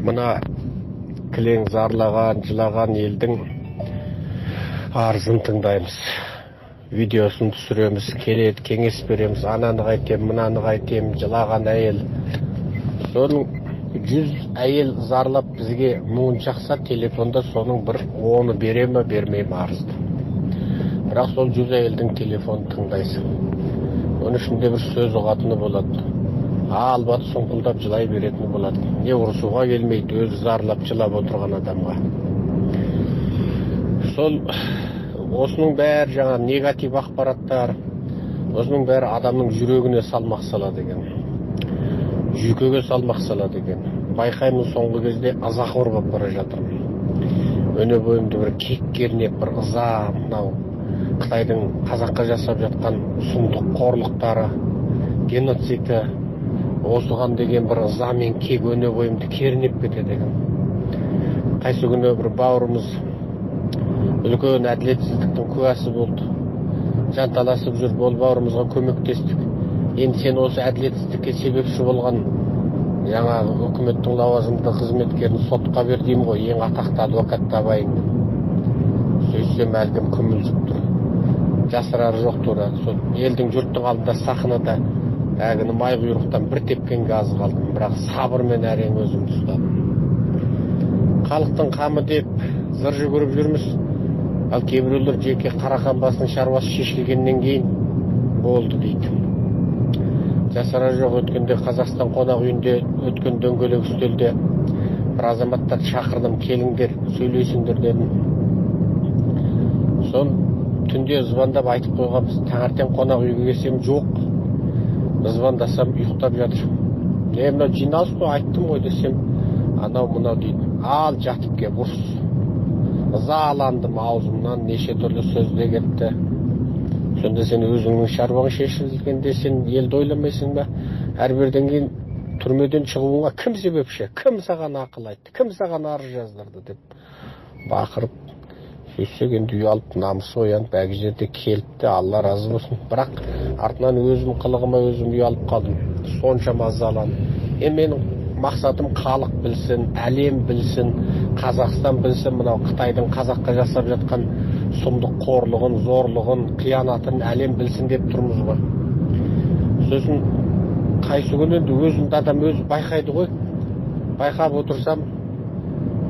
Мына кілең зарлаған, жылаған елдің арызын тыңдаймыз. Видеосын түсіреміз, келеді, кеңес береміз, ананы қайтем, мынаны қайтем, жылаған әйел. Соның 100 әйел зарлап бізге мұңын шақса, телефонда соның бір 10-ы бере ме, бермей ме арызды. Бірақ сол 100 әйелдің телефонын тыңдайсың. Оның ішінде бір сөз ұғатыны болады. Албат сұңқылдап жылай беретіні болады. Не ұрысуға келмейді, өзі зарлап жылап отырған адамға. Сол осының бәрі жаңа негатив ақпараттар, осының бәрі адамның жүрегіне салмақ салады екен. Жүйкеге салмақ салады екен. Байқаймын соңғы кезде ызақор болып бара жатырмын. Өне бойымды бір кек кернеп, бір ыза, мынау Қытайдың қазаққа жасап жатқан сұмдық қорлықтары, геноциді, осыған деген бір ыза мен кек өне бойымды кернеп кетеді екен. Қайсы күні бір бауырымыз үлкен әділетсіздіктің куәсі болды. Жанталасып жүріп, ол бауырымызға көмектестік. Енді сен осы әділетсіздікке себепші болған жаңағы үкіметтің лауазымды қызметкерін сотқа бер деймін ғой, ең атақты адвокат табайын. Сөйсем әлгім күмілжіп тұр. Жасырары жоқ тура. Сол елдің жұрттың алдында сахнада әгіні май құйрықтан бір тепкенге аз қалдым. Бірақ сабырмен әрең өзімді ұстадым. Халықтың қамы деп зыр жүгіріп жүрміз. Ал кейбіреулер жеке қарақан басының шаруасы шешілгеннен кейін болды дейді. Жасырары жоқ, өткенде Қазақстан қонақ үйінде өткен дөңгелек үстелде бір азаматтарды шақырдым, келіңдер, сөйлесіңдер дедім. Сон түнде звондап айтып қойғанбыз, таңертең қонақ үйге келсем жоқ. Звондасам ұйықтап жатыр. Мынау жиналыс қой, айттым ғой десем, анау мынау дейді. Ал жатып кеп ұрыс. Ызаландым, аузымнан неше түрлі сөзде кетті. Сонда сен өзіңнің шаруаң шешілгенде сен елді ойламайсың ба? Әрбірден кейін түрмеден шығуыңа кім себепші? Кім саған ақыл айтты? Кім саған арыз жаздырды деп бақырып сөйсек, енді ұялып, намысы оянып, әгі жерде келіпті, Алла разы болсын. Бірақ артынан өзім қылығыма өзім ұялып қалдым. Соншама ызаландым. Менің мақсатым халық білсін, әлем білсін, Қазақстан білсін, мынау Қытайдың қазаққа жасап жатқан сұмдық қорлығын, зорлығын, қиянатын әлем білсін деп тұрмыз ғой. Сосын қайсы күні енді өзімді адам өзі байқайды ғой. Байқап отырсам,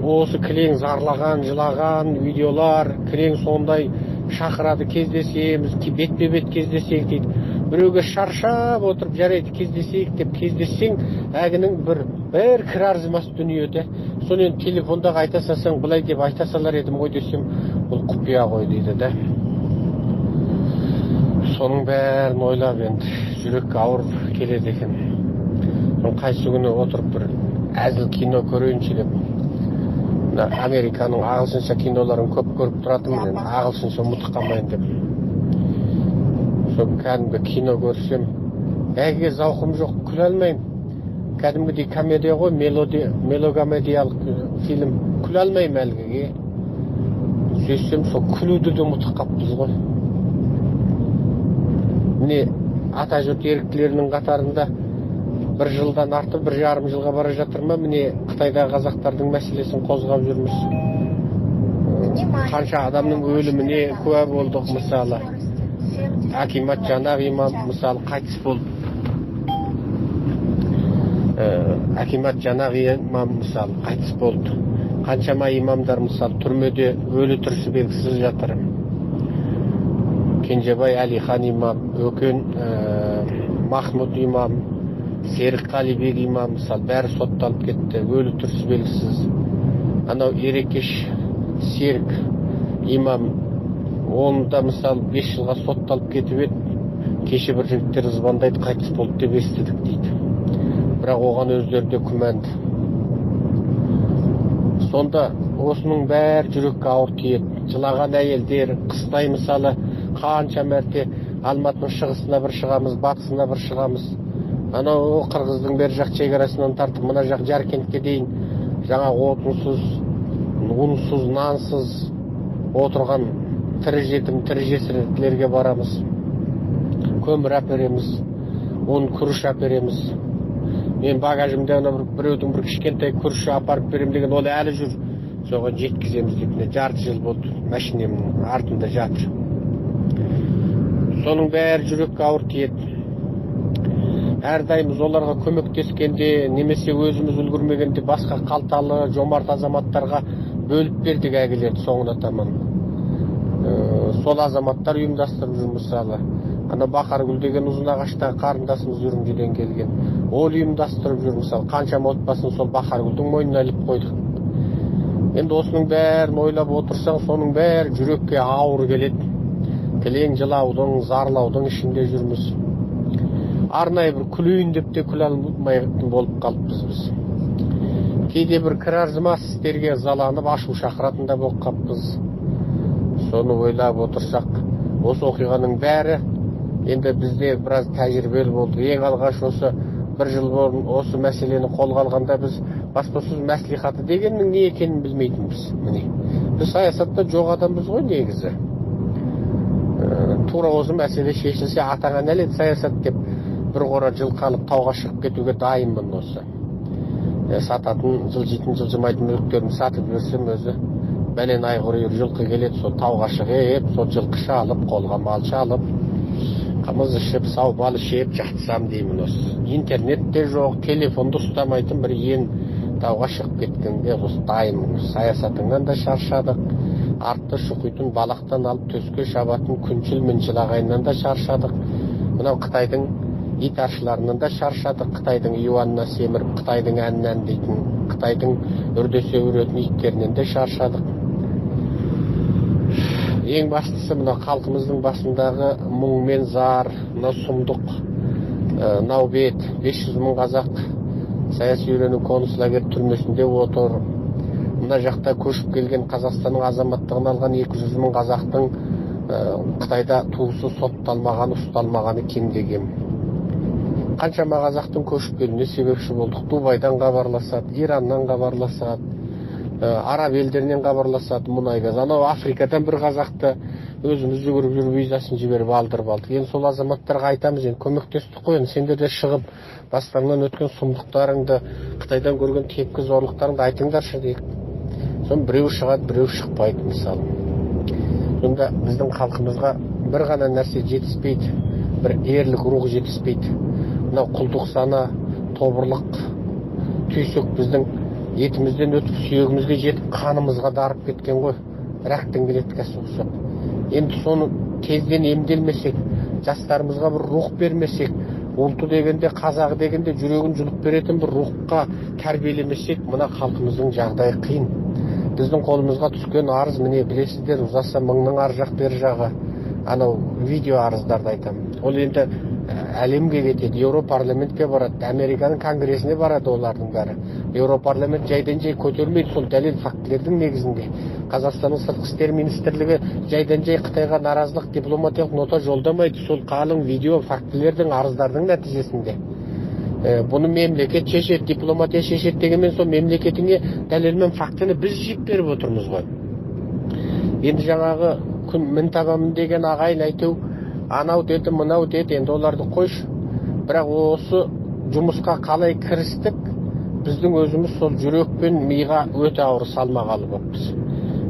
осы кілең зарлаған, жылаған видеолар, кілең сондай шақырады, кездесеміз, бетпе-бет кездесейік дейді. Біреуге шаршап отырып, жарайды кездесейік деп кездессең, әгінің бір кір арзымас дүниеде. Соны енді телефондағы айта салсаң, былай деп айта салар едім ғой десем, бұл құпия ғой дейді да. Соның бәрін ойлап енді жүрек ауыр келеді екен. Қайсы күні отырып бір әзіл кино көрейінші деп. Американың ағылшынша киноларын көп көріп тұратынмын, ағылшынша ұмытып қалмайын деп. Сол кәдімгі кино көрсем, әге зауқым жоқ, күле алмаймын. Кәдімгідей комедия ғой, мелокомедиялық фильм, күле алмаймын әлгіге. Сөйсем, сол күлуді де ұмытып қаппыз ғой. Міне ата жұрт еріктілерінің қатарында бір жылдан артып, 1,5 жылға бара жатыр ма, міне Қытайдағы қазақтардың мәселесін қозғап жүрміз. Қанша адамның өліміне куә болдық, мысалы. Акимат Жанақ имам, мысалы, қайтыс болды. Акимат Жанақ имам, мысалы, қайтыс болды. Қаншама имамдар, мысалы, түрмеде өлі тірісі белгісіз жатыр. Кенжебай Әлихан имам, Өкен Махмұд имам, Серік Қалибек имам, мысалы, бәрі сотталып кетті, өлі тірісі белгісіз. Анау Ерекеш Серік имам, оны да, мысалы, 5 жылға сотталып кетіп еді, кеше бір жігіттер звондайды, қайтыс болды деп естідік дейді. Бірақ оған өздері де күмәнді. Сонда осының бәрі жүрекке ауыр тиеді. Жылаған әйелдер, қыстай мысалы, қанша мәрте Алматының шығысына бір шығамыз, батысына бір шығамыз. Анау Қырғыздың бер жақ шекарасынан тартып, мына жақ Жаркентке дейін жаңа отынсыз, ұнсыз, нансыз отырған тірі жетім, тірі жесірлерге барамыз. Көмір әпереміз, күріш әпереміз. мен багажымда ана біреудің бір кішкентай күріші апарып берем деген ол әлі жүр. Соған жеткіземіз деп міне жарты жыл болды машинемнің артында жатыр. Соның бәрі жүрекке ауыр тиеді. Әрдайым оларға көмектескенде немесе өзіміз үлгермегенде басқа қалталы жомарт азаматтарға бөліп бердік әкелерді соңына таман. Сол азаматтар ұйымдастырып жүр мысалы. Ана Бақаргүл деген Ұзынағаштағы қарындасымыз үрімжіден келген. Ол ұйымдастырып жүр мысалы. Қаншама отбасын сол Бақаргүлдің мойнына іліп қойдық. Енді осының бәрін ойлап отырсаң, соның бәрі жүрекке ауыр келеді. Кілең жылаудың, зарлаудың ішінде жүрміз. Арнайы бір күлейін деп те күле алмай болып қалыппыз біз. Кейде бір кір-арзымас істерге заланып ашу шақыратында болып қалыппыз. Соны ойлап отырсақ, осы оқиғаның бәрі енді бізде біраз тәжірибелі болды. Ең алғаш осы бір жыл бұрын осы мәселені қолға алғанда біз баспасөз мәслихаты дегеннің не екенін білмейтінбіз. Міне, біз саясатта жоқ адамбыз ғой негізі. Тура осы мәселе шешілсе атаңа нәлет саясат деп бір қора жылқы алып тауға шығып кетуге дайынмын осы. Сататын, жылжитын, жылжымайтын мүліктерін сатып берсем өзі бәлен айғыр жылқы келеді, сол тауға шығып, сол жылқышы алып, қолға малшы алып, қымыз ішіп, сау бал ішіп жатсам деймін осы. Интернетте жоқ, телефонды ұстамайтын бір ен тауға шығып кеткенге осы дайынмын. Саясатыңнан да шаршадық, артты шұқитын балақтан алып төске шабатын күншіл-міншіл ағайыннан да шаршадық. Мынау Қытайдың ит аршыларынан да шаршадық, Қытайдың юанына семіріп, Қытайдың әннен дейтін, Қытайдың үрдесе өретін иттерінен де шаршадық. Ең бастысы мына халқымыздың басындағы мұң мен зар, мына сұмдық, нәубет, 500 мың қазақ саяси үйрену концлагер түрмесінде отыр. Мына жақта көшіп келген Қазақстанның азаматтығын алған 200 мың қазақтың Қытайда туысы сотталмағаны, ұсталмағаны кемде кем. Қаншама қазақтың көшіп келуіне себепші болдық. Дубайдан хабарласады, Ираннан хабарласады, араб елдерінен хабарласады, мұнайгаз. Анау Африкадан бір қазақты өзіміз жүгіріп жүріп визасын жіберіп алдырып алдық. Енді сол азаматтарға айтамыз, енді көмектестік қой, сендер де шығып бастарыңнан өткен сұмдықтарыңды, Қытайдан көрген тепкі зорлықтарыңды айтыңдаршы дейік. Сон біреу шығады, біреу шықпайды мысалы. Сонда біздің халқымызға бір ғана нәрсе жетіспейді, бір ерлік рух жетіспейді. Мынау құлдық сана, тобырлық, түйсік біздің етімізден өтіп сүйегімізге жетіп қанымызға дарып кеткен ғой. Рақтың клеткасы ұқсап. Енді соны тезден емделмесек, жастарымызға бір рух бермесек, ұлты дегенде, қазағы дегенде жүрегін жұлып беретін бір рухқа тәрбиелемесек, мына халқымыздың жағдайы қиын. Біздің қолымызға түскен арыз міне білесіздер, ұзаса мыңның ар жақ бер жағы. Анау видео арыздарды айтамын. Ол енді әлемге кетеді, Еуропарламентке барады, Американың конгресіне барады олардың бәрі. Еуропарламент жайдан жай көтермейді, сол дәлел фактілердің негізінде. Қазақстанның сыртқы істер министрлігі жайдан жай Қытайға наразылық дипломатиялық нота жолдамайды, сол қалың видео фактілердің арыздардың нәтижесінде. Бұны мемлекет шешеді, дипломатия шешеді дегенмен сол мемлекетіңе дәлел мен фактіні біз жиып беріп отырмыз ғой. Енді жаңағы мін табамын деген ағайын әйтеу анау деді, мынау деді, енді оларды қойшы. Бірақ осы жұмысқа қалай кірістік, біздің өзіміз сол жүрекпен миға өте ауыр салмағалы болыппыз.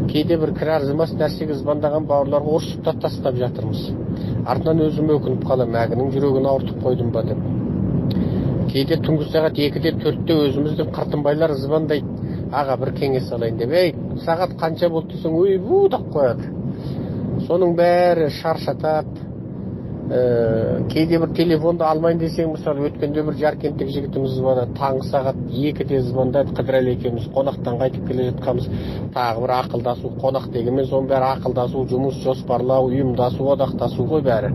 Кейде бір кір-арзымас нәрсеге звондаған бауырларға ұрсып тастап жатырмыз. Артынан өзім өкініп қалам, әгінің жүрегін ауыртып қойдым ба деп. Кейде түнгі сағат 2-де 4-те өзіміздің қыртынбайлар звондайды. Аға бір кеңес алайын деп, сағат қанша болды десең, деп қояды. Соның бәрі шаршатады. Кейде бір телефонды алмайын десең, мысалы өткенде бір Жаркенттік жігітіміз звондады, таңғы сағат 2-де звондады, Қыдырәлі екеуміз қонақтан қайтып келе жатқанбыз, тағы бір ақылдасу, қонақ дегенмен соның бәрі ақылдасу, жұмыс жоспарлау, ұйымдасу, одақтасу ғой бәрі.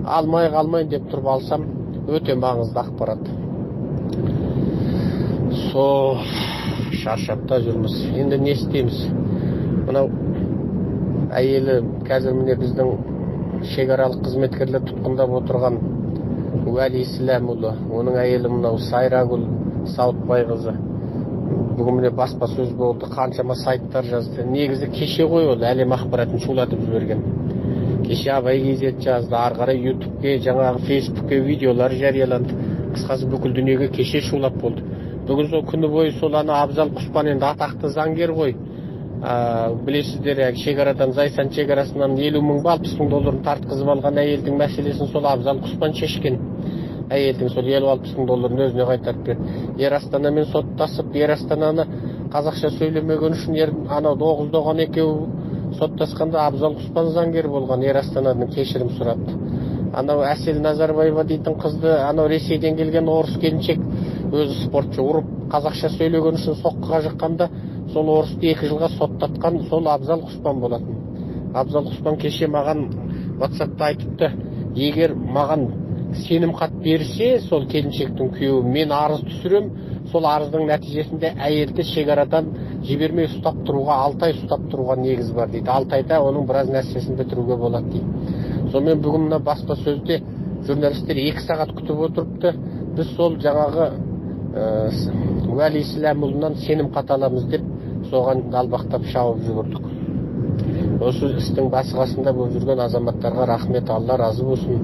Алмай қалмайын деп тұрып алсам, өте маңызды ақпарат. Сол шаршапта жүрміз. Енді не істейміз? Мынау әйелі қазір міне біздің шекаралық қызметкерлер тұтқындап отырған Уәли Исләмұлы, оның әйелі мынау Сайрагүл Сауытбайқызы. Бүгін міне баспасөз болды, қаншама сайттар жазды. Негізі кеше ғой ол әлем ақпаратын шулатып жіберген. Кеше Абай газет жазды, ары қарай ютубке, жаңағы фейсбукке видеолар жарияланды. қысқасы бүкіл дүниеге кеше шулап болды. Бүгін сол күні бойы сол Абзал Құспан енді атақты заңгер ғой. Білесіздер, шекарадан, Зайсан шекарасынан 50 мың ба 60 мың долларын тартқызып алған әйелдің мәселесін сол Абзал Құспан шешкен. Әйелдің сол 50-60 мың долларын өзіне қайтарып берді. Ер Астанамен соттасып, Ер Астананы қазақша сөйлемеген үшін анау Доғыз екеуі соттасқанда Абзал Құспан заңгер болған, Ер Астанадан кешірім сұрапты. Анау Әсел Назарбаева дейтін қызды анау Ресейден келген орыс келіншек өзі спортшы ұрып қазақша сөйлеген үшін соққыға жыққанда сол орысты 2 жылға соттатқан сол Абзал Құспан болатын. Абзал Құспан кеше маған WhatsApp'та айтыпты, егер маған сенім хат берсе сол келіншектің күйеуі, мен арыз түсірем, сол арыздың нәтижесінде әйелді шекарадан жібермей ұстап тұруға 6 ай ұстап тұруға негіз бар дейді. 6 айда оның біраз нәрсесін бітіруге болады дейді. Сонымен бүгін мына баспасөзде журналистер 2 сағат күтіп отырыпты. Біз сол жаңағы Уәли Исләмұлынан сенім хат аламыз деп соған далбақтап шауып жүгірдік. Осы істің басы-қасында болып жүрген азаматтарға рахмет, Алла разы болсын.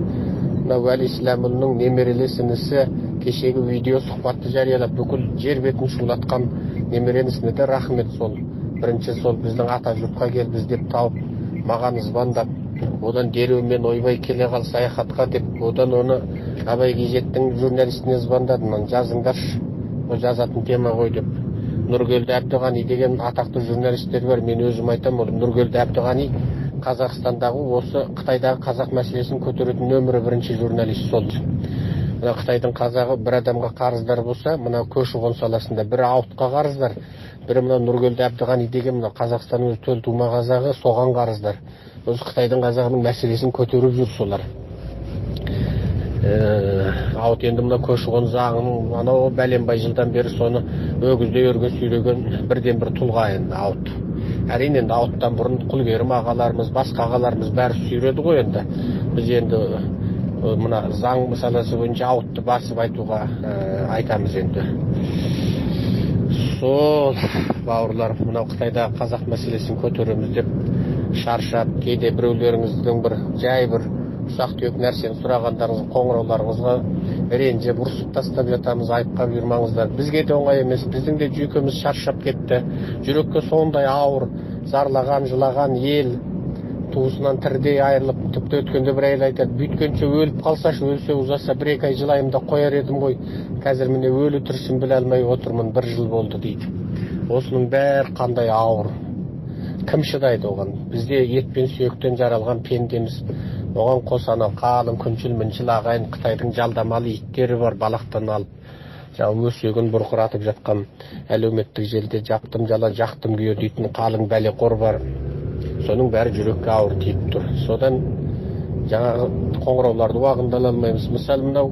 Уәли Исләмұлының немерелес інісі кешегі видео сұхбатты жариялап бүкіл жер бетін шулатқан немеренісіне де рахмет. Сол бірінші сол біздің ата жұртқа кел біз деп тауып маған звондап, одан дереу мен ойбай келе қал саяхатқа деп, одан оны Абай Кезеттің журналистіне звондадым, жазыңдаршы, ол жазатын тема ғой деп. Нұргелді Әбдіғани деген атақты журналистер бар, мен өзім айтам, ол Нұргелді Әбдіғани Қазақстандағы осы Қытайдағы қазақ мәселесін көтеретін нөмірі 1 журналист сол. Мына Қытайдың қазағы бір адамға қарыздар болса, мына көші-қон саласында бір аутқа қарыздар, бірі мына Нұргелді Әбдіғани деген мына Қазақстанның өз төл тума қазағы соған қарыздар. Осы Қытайдың қазағының мәселесін көтеріп жүр солар. Аут енді мына көші-қон заңын анау бәленбай жылдан бері соны өгізде өрге сүйреген бірден бір тұлға енді аут. Әрине енді ауттан бұрын Құлгерім ағаларымыз, басқа ағаларымыз бәрі сүйреді ғой енді. Біз енді мына заң саласы бойынша аутты басып айтуға айтамыз енді. Сол бауырлар, мынау Қытайда қазақ мәселесін көтереміз деп шаршап, кейде біреулеріңіздің бір жай бір ұсақ-түйек нәрсені сұрағандарыңыз, қоңырауларыңызға ренжіп, ұрсып тастап жатамыз, айыпқа бұйырмаңыздар. Бізге де оңай емес, біздің де жүйкеміз шаршап кетті. Жүрекке сондай ауыр, зарлаған, жылаған ел туысынан тірідей айырылып, тіпті өткенде бір әйел айтады, бүйткенше өліп қалсашы, өлсе ұзаса 1-2 ай жылайым да қояр едім ғой. Қазір міне өлі тірісін біле алмай отырмын, 1 жыл болды дейді. Осының бәрі қандай ауыр. Кім шыдайды оған? Бізде ет пен сүйектен жаралған пендеміз. Оған қоса анау қалың күншіл-міншіл ағайын Қытайдың жалдамалы иттері бар, балақтан алып. Жаңа өсегін бұрқыратып жатқан әлеуметтік желіде жаптым жала жақтым күйе дейтін қалың бәлеқор бар. Соның бәрі жүрекке ауыр тиіп тұр. Содан жаңағы қоңырауларды уағында ала алмаймыз. Мысалы мынау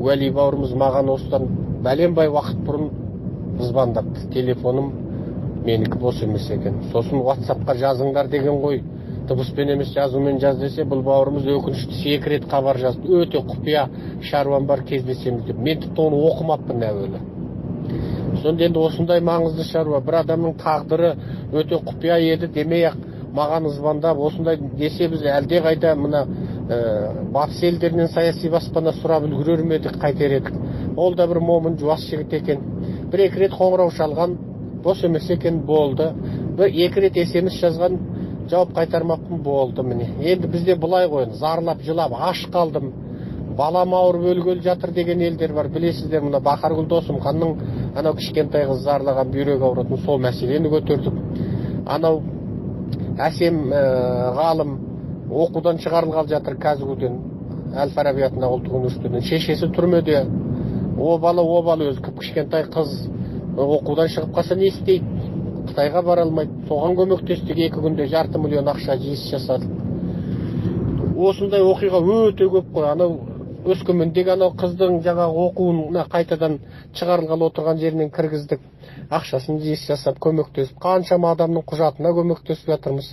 Уәли бауырымыз маған осыдан бәленбай уақыт бұрын звондапты. Телефоным менікі бос емес екен. Сосын WhatsAppқа жазыңдар деген ғой. Дыбыспен емес жазумен жаз десе, бұл бауырымыз өкініштісі 2 рет хабар жазды. Өте құпия шаруам бар, кездесеміз деп. Мен тіпті оны оқымаппын әуелі. Сонда енді осындай маңызды шаруа, бір адамның тағдыры өте құпия еді демей-ақ маған звондап осындай десе, біз әлде қайда мына батыс елдерінен саяси баспана сұрап үлгерер ме едік, қайтер едік. Ол да бір момын жуас жігіт екен. 1-2 рет қоңырау шалған, бос емес екен, болды. 1-2 рет SMS жазған, жауап қайтармаппын, болды міне. Енді бізде бұлай қойын, зарлап, жылап, аш қалдым. Балам ауырып өлгелі жатыр деген елдер бар. Білесіздер, мына Бақаргүл Досымханның анау кішкентай қыз зарлаған бүйрек ауыратын сол мәселені көтердік. Анау Әсем ғалым оқудан шығарылғалы жатыр Казгуден, Әл-Фараби атындағы ұлттық университетінен. Шешесі түрмеде. Обалы өзі кішкентай қыз оқудан шығып қалса не істейді? Қытайға бара алмайды. Соған көмектестік, 2 күнде 500 000 ақша жиыс жасадық. Осындай оқиға өте көп қой. Анау Өскемендегі анау қыздың жаңағы оқуына қайтадан шығарылғалы отырған жерінен кіргіздік. Ақшасын жиыс жасап көмектесіп, қаншама адамның құжатына көмектесіп жатырмыз.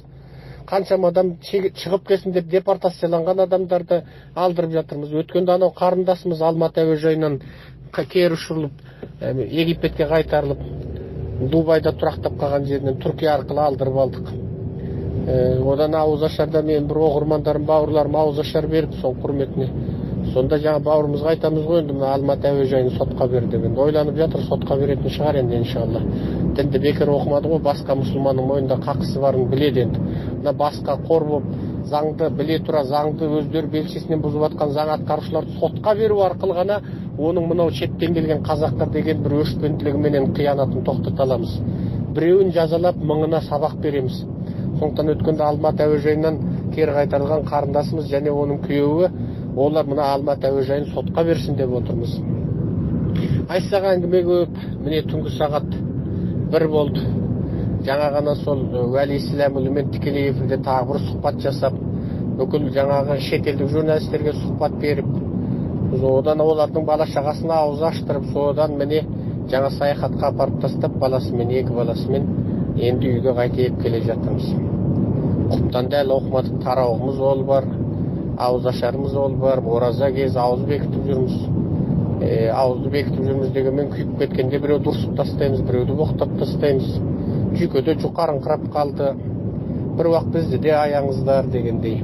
Қаншама адам шығып келсін деп депортацияланған адамдарды алдырып жатырмыз. Өткенде анау қарындасымыз Алматы әуежайынан кері ұшырылып, Египетке қайтарылып, Дубайда тұрақтап қалған жерінен Түркия арқылы алдырып алдық. Одан ауызашарда мен бір оқырмандарым, бауырларым ауызашар беріп сол құрметіне. Сонда жаңа бауырымызға айтамыз ғой, енді мына Алматы әуежайын сотқа бер деп. Енді ойланып жатыр, сотқа беретін шығар енді иншалла. Дінді бекер оқымады ғой, басқа мұсылманның мойнында қақысы барын біледі енді. Мына басқа қор болып, заңды біле тұра, заңды өздері белшесінен бұзып жатқан заң атқарушыларды сотқа беру арқылы ғана оның мынау шеттен келген қазақтар деген бір өшпенділігіменен қиянатын тоқтата аламыз. Біреуін жазалап, мыңына сабақ береміз. Сондықтан өткенде Алматы әуежайынан кері қайтарылған қарындасымыз және оның күйеуі, олар мына Алматы әуежайын сотқа берсін деп отырмыз. Айсаға әңгіме көп, міне түнгі сағат 1 болды. Жаңа ғана сол Уәли Исламұлымен тікелей эфирде тағы бір сұхбат жасап, бүкіл жаңағы шетелдік журналистерге сұхбат беріп, содан олардың бала шағасына ауыз аштырып, содан міне жаңа саяхатқа апарып тастап, баласымен, 2 баласымен енді үйге қайтып келе жатырмыз. Құптан дәл оқымадық, тарауымыз ол бар, ауыз ашарымыз ол бар, ораза кез ауыз бекітіп жүрміз. Ауызды бекітіп жүрміз дегенмен күйіп кеткенде біреу дұрсып тастаймыз, біреуді боқтап тастаймыз. Жүйкеде жұқарыңқырап қалды. Бір уақыт бізді де аяңыздар дегендей.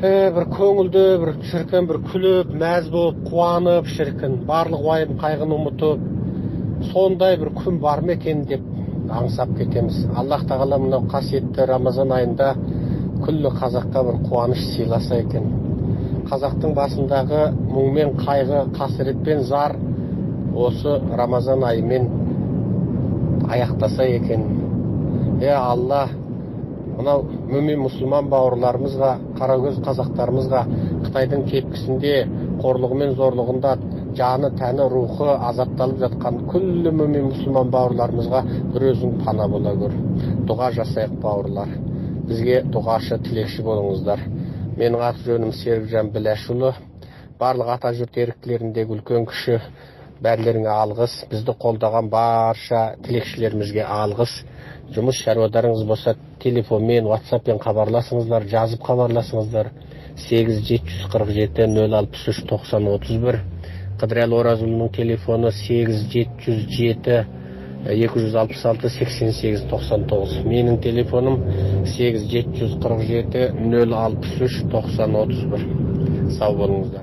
Бір көңілді, бір шіркін, бір күліп, мәз болып, қуанып шіркін, барлық уайым қайғыны ұмытып, сондай бір күн бар ма екен деп аңсап кетеміз. Аллах тағала мынау қасиетті Рамазан айында күллі қазаққа бір қуаныш сыйласа екен. Қазақтың басындағы мұңмен қайғы, қасіретпен зар осы Рамазан айымен аяқтаса екен. Алла, мынау мүмин мұсылман бауырларымызға, қарагөз қазақтарымызға Қытайдың тепкісінде, қорлығы мен зорлығында жаны, тәні, рухы азапталып жатқан күллі мүмин мұсылман бауырларымызға бір өзің пана бола көр. Дұға жасайық бауырлар. Бізге дұғашы, тілекші болыңыздар. Менің аты жөнім Серікжан Біләшұлы. Барлық ата жұрт еріктілеріндегі үлкен кіші бәрлеріңе алғыс. Бізді қолдаған барша тілекшілерімізге алғыс. Жұмыс шаруадарыңыз болса, телефонмен, WhatsApp-пен хабарласыңыздар, жазып хабарласыңыздар. 8747 063 9031. Қыдырәлі Оразұлының телефоны 8707 266 88 99. Менің телефоным 8747 063 9031. Сау болыңыздар.